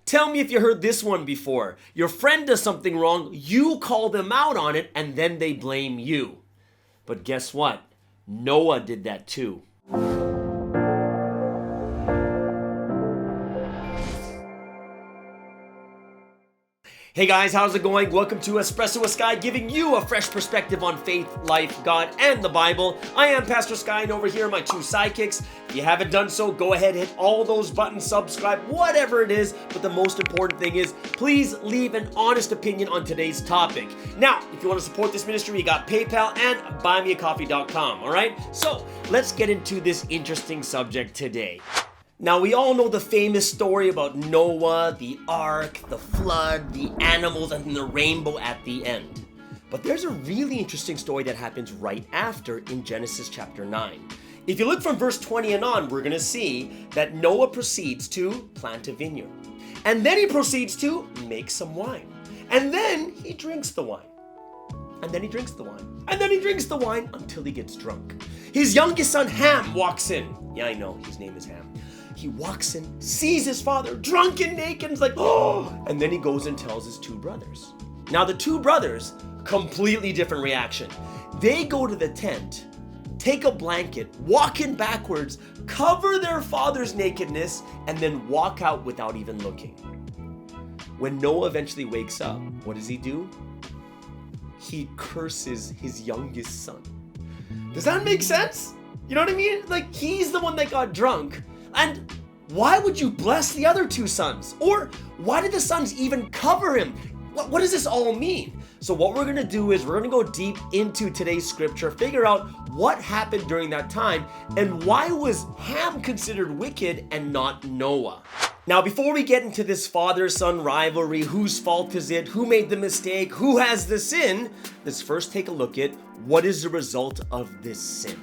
Tell me if you heard this one before. Your friend does something wrong, you call them out on it, and then they blame you. But guess what? Noah did that too. Hey guys, how's it going? Welcome to Espresso with Sky, giving you a fresh perspective on faith, life, God, and the Bible. I am Pastor Sky, and over here are my two sidekicks. If you haven't done so, go ahead, hit all those buttons, subscribe, whatever it is. But the most important thing is, please leave an honest opinion on today's topic. Now, if you want to support this ministry, you got PayPal and buymeacoffee.com, all right? So, let's get into this interesting subject today. Now, we all know the famous story about Noah, the ark, the flood, the animals, and the rainbow at the end. But there's a really interesting story that happens right after in Genesis chapter 9. If you look from verse 20 and on, we're going to see that Noah proceeds to plant a vineyard. And then he proceeds to make some wine. And then he drinks the wine. And then he drinks the wine. And then he drinks the wine until he gets drunk. His youngest son, Ham, walks in. Yeah, I know, his name is Ham. He walks in, sees his father drunk and naked, and is like, oh! And then he goes and tells his two brothers. Now, the two brothers, completely different reaction. They go to the tent, take a blanket, walk in backwards, cover their father's nakedness, and then walk out without even looking. When Noah eventually wakes up, what does he do? He curses his youngest son. Does that make sense? You know what I mean? Like, he's the one that got drunk. And why would you bless the other two sons? Or why did the sons even cover him? What does this all mean? So what we're going to do is we're going to go deep into today's scripture, figure out what happened during that time, and why was Ham considered wicked and not Noah? Now, before we get into this father-son rivalry, whose fault is it, who made the mistake, who has the sin, let's first take a look at what is the result of this sin.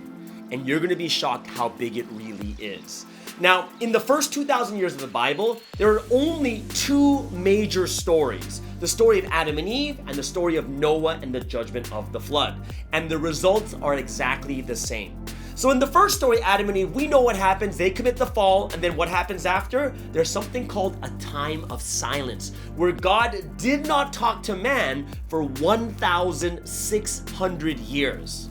And you're going to be shocked how big it really is. Now, in the first 2,000 years of the Bible, there are only two major stories. The story of Adam and Eve and the story of Noah and the judgment of the flood. And the results are exactly the same. So in the first story, Adam and Eve, we know what happens. They commit the fall, and then what happens after? There's something called a time of silence, where God did not talk to man for 1,600 years.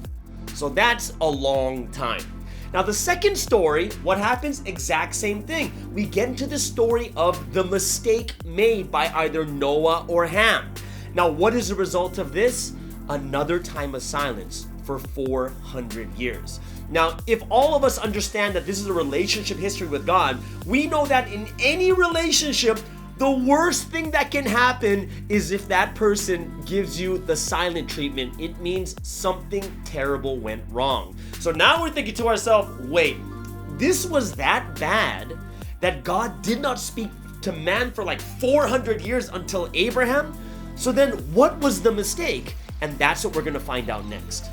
So that's a long time. Now, the second story, what happens? Exact same thing. We get into the story of the mistake made by either Noah or Ham. Now, what is the result of this? Another time of silence for 400 years. Now, if all of us understand that this is a relationship history with God, we know that in any relationship, the worst thing that can happen is if that person gives you the silent treatment. It means something terrible went wrong. So now we're thinking to ourselves, wait, this was that bad that God did not speak to man for like 400 years until Abraham? So then what was the mistake? And that's what we're going to find out next.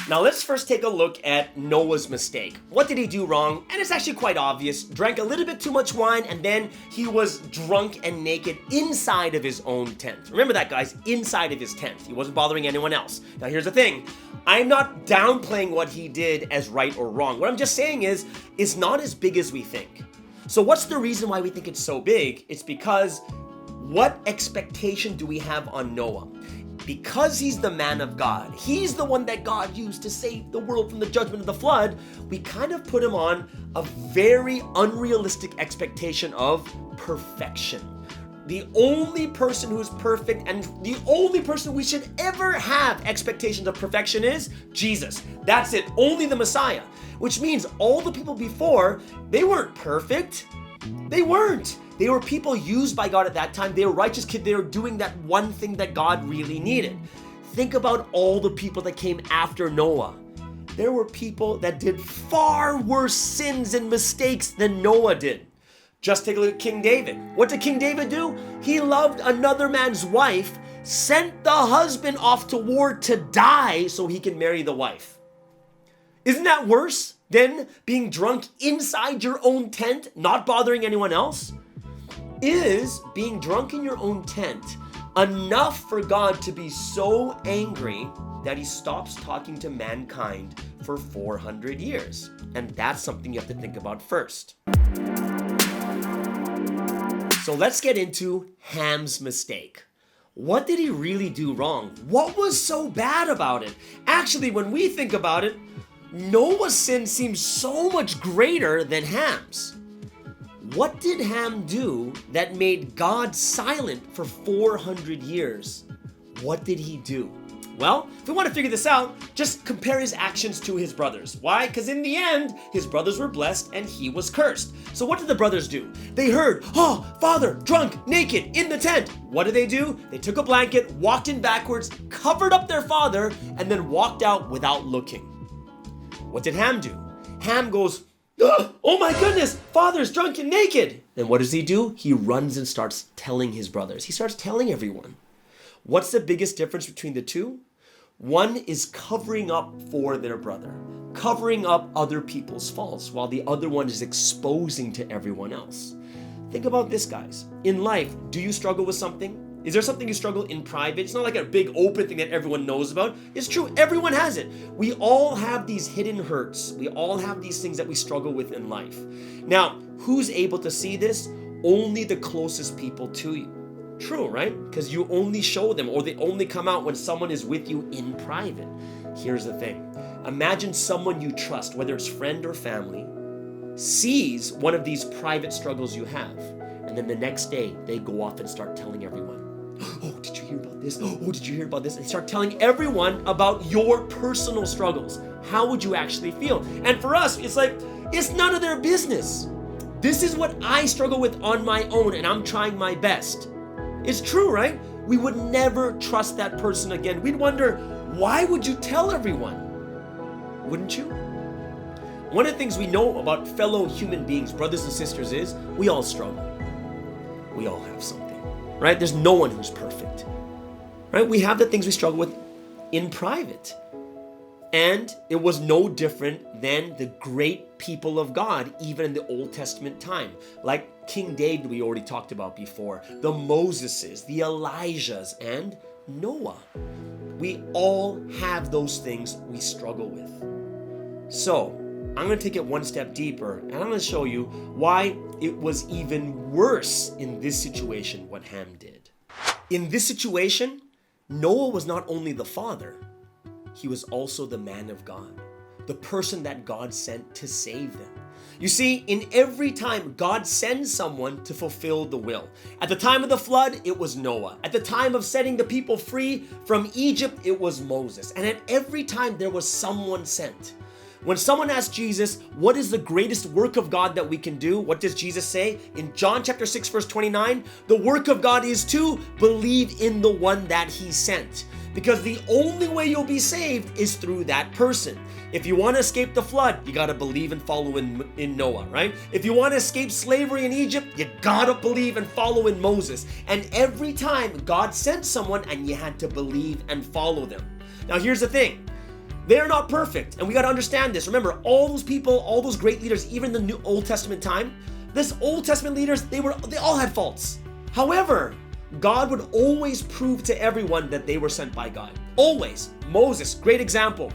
Now let's first take a look at Noah's mistake. What did he do wrong? And it's actually quite obvious. Drank a little bit too much wine, and then he was drunk and naked inside of his own tent. Remember that, guys, inside of his tent. He wasn't bothering anyone else. Now here's the thing. I'm not downplaying what he did as right or wrong. What I'm just saying is, it's not as big as we think. So what's the reason why we think it's so big? It's because what expectation do we have on Noah? Because he's the man of God, he's the one that God used to save the world from the judgment of the flood, we kind of put him on a very unrealistic expectation of perfection. The only person who's perfect and the only person we should ever have expectations of perfection is Jesus. That's it, only the Messiah. Which means all the people before, they weren't perfect. They weren't. They were people used by God at that time. They were righteous kids. They were doing that one thing that God really needed. Think about all the people that came after Noah. There were people that did far worse sins and mistakes than Noah did. Just take a look at King David. What did King David do? He loved another man's wife, sent the husband off to war to die so he can marry the wife. Isn't that worse than being drunk inside your own tent, not bothering anyone else? Is being drunk in your own tent enough for God to be so angry that he stops talking to mankind for 400 years? And that's something you have to think about first. So let's get into Ham's mistake. What did he really do wrong? What was so bad about it? Actually, when we think about it, Noah's sin seems so much greater than Ham's. What did Ham do that made God silent for 400 years? What did he do? Well, if we want to figure this out, just compare his actions to his brothers. Why? Because in the end, his brothers were blessed and he was cursed. So what did the brothers do? They heard, oh, father, drunk, naked, in the tent. What did they do? They took a blanket, walked in backwards, covered up their father, and then walked out without looking. What did Ham do? Ham goes, oh my goodness, father's drunk and naked. And what does he do? He runs and starts telling his brothers. He starts telling everyone. What's the biggest difference between the two? One is covering up for their brother, covering up other people's faults, while the other one is exposing to everyone else. Think about this, guys. In life, do you struggle with something? Is there something you struggle in private? It's not like a big open thing that everyone knows about. It's true, everyone has it. We all have these hidden hurts. We all have these things that we struggle with in life. Now, who's able to see this? Only the closest people to you. True, right? Because you only show them, or they only come out when someone is with you in private. Here's the thing. Imagine someone you trust, whether it's friend or family, sees one of these private struggles you have, and then the next day they go off and start telling everyone. Oh, did you hear about this? Oh, did you hear about this? And start telling everyone about your personal struggles. How would you actually feel? And for us, it's like, it's none of their business. This is what I struggle with on my own, and I'm trying my best. It's true, right? We would never trust that person again. We'd wonder, why would you tell everyone? Wouldn't you? One of the things we know about fellow human beings, brothers and sisters, is we all struggle. We all have something, right? There's no one who's perfect, right? We have the things we struggle with in private. And it was no different than the great people of God, even in the Old Testament time. Like King David, we already talked about before, the Moseses, the Elijahs, and Noah. We all have those things we struggle with. So, I'm going to take it one step deeper, and I'm going to show you why it was even worse in this situation, what Ham did. In this situation, Noah was not only the father, he was also the man of God, the person that God sent to save them. You see, in every time God sends someone to fulfill the will. At the time of the flood, it was Noah. At the time of setting the people free from Egypt, it was Moses. And at every time there was someone sent. When someone asked Jesus, what is the greatest work of God that we can do? What does Jesus say? In John chapter 6, verse 29, the work of God is to believe in the one that he sent. Because the only way you'll be saved is through that person. If you want to escape the flood, you got to believe and follow in Noah, right? If you want to escape slavery in Egypt, you got to believe and follow in Moses. And every time God sent someone, and you had to believe and follow them. Now here's the thing. They're not perfect, and we got to understand this. Remember, all those people, all those great leaders, even in the New Old Testament time, this Old Testament leaders, they all had faults. However, God would always prove to everyone that they were sent by God. Always. Moses, great example.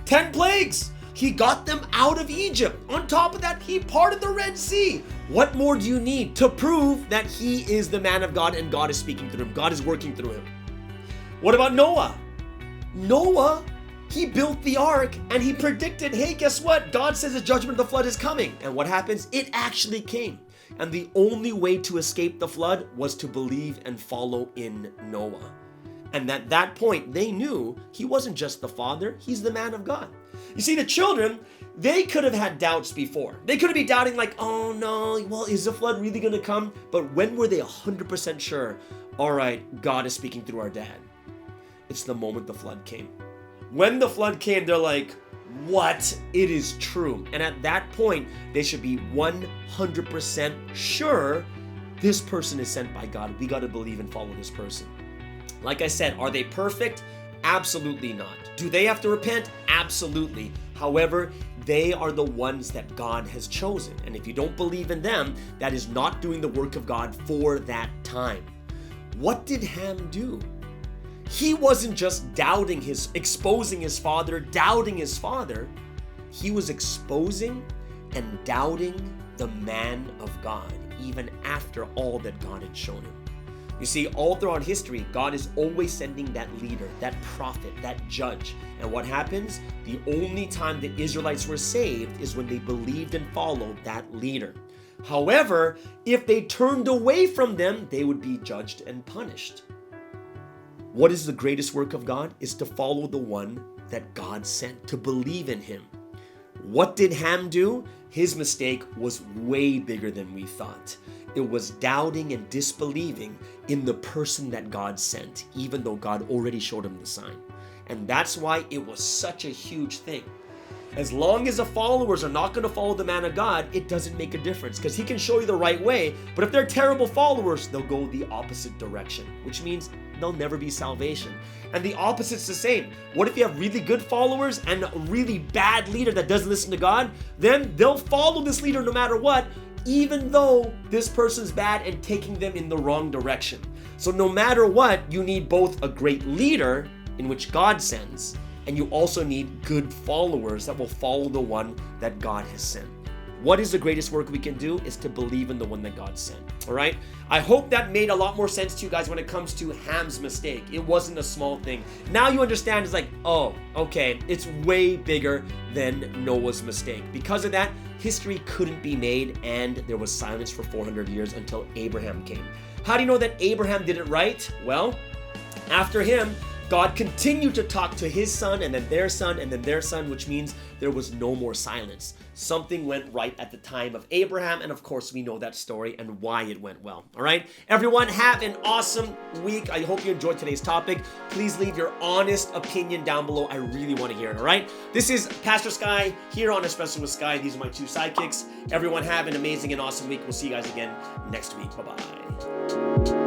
10 plagues. He got them out of Egypt. On top of that, he parted the Red Sea. What more do you need to prove that he is the man of God and God is speaking through him? God is working through him. What about Noah? Noah, he built the ark and he predicted, hey, guess what? God says the judgment of the flood is coming. And what happens? It actually came. And the only way to escape the flood was to believe and follow in Noah. And at that point, they knew he wasn't just the father, he's the man of God. You see, the children, they could have had doubts before. They could have been doubting like, oh no, well, is the flood really going to come? But when were they 100% sure, all right, God is speaking through our dad? It's the moment the flood came. When the flood came, they're like, what? It is true. And at that point, they should be 100% sure this person is sent by God. We got to believe and follow this person. Like I said, are they perfect? Absolutely not. Do they have to repent? Absolutely. However, they are the ones that God has chosen. And if you don't believe in them, that is not doing the work of God for that time. What did Ham do? He wasn't just exposing his father, doubting his father. He was exposing and doubting the man of God, even after all that God had shown him. You see, all throughout history, God is always sending that leader, that prophet, that judge. And what happens? The only time the Israelites were saved is when they believed and followed that leader. However, if they turned away from them, they would be judged and punished. What is the greatest work of God? Is to follow the one that God sent, to believe in him. What did Ham do? His mistake was way bigger than we thought. It was doubting and disbelieving in the person that God sent, even though God already showed him the sign. And that's why it was such a huge thing. As long as the followers are not going to follow the man of God, it doesn't make a difference, because he can show you the right way. But if they're terrible followers, they'll go the opposite direction, which means there'll never be salvation. And the opposite's the same. What if you have really good followers and a really bad leader that doesn't listen to God? Then they'll follow this leader no matter what, even though this person's bad and taking them in the wrong direction. So no matter what, you need both a great leader, in which God sends, and you also need good followers that will follow the one that God has sent. What is the greatest work we can do is to believe in the one that God sent. All right? I hope that made a lot more sense to you guys when it comes to Ham's mistake. It wasn't a small thing. Now you understand, it's like, oh, okay, it's way bigger than Noah's mistake. Because of that, history couldn't be made, and there was silence for 400 years until Abraham came. How do you know that Abraham did it right? Well, after him, God continued to talk to his son, and then their son, and then their son, which means there was no more silence. Something went right at the time of Abraham, and of course we know that story and why it went well. All right, everyone, have an awesome week. I hope you enjoyed today's topic. Please leave your honest opinion down below. I really want to hear it. All right, this is Pastor Sky here on Espresso with Sky. These are my two sidekicks. Everyone, have an amazing and awesome week. We'll see you guys again next week. Bye-bye.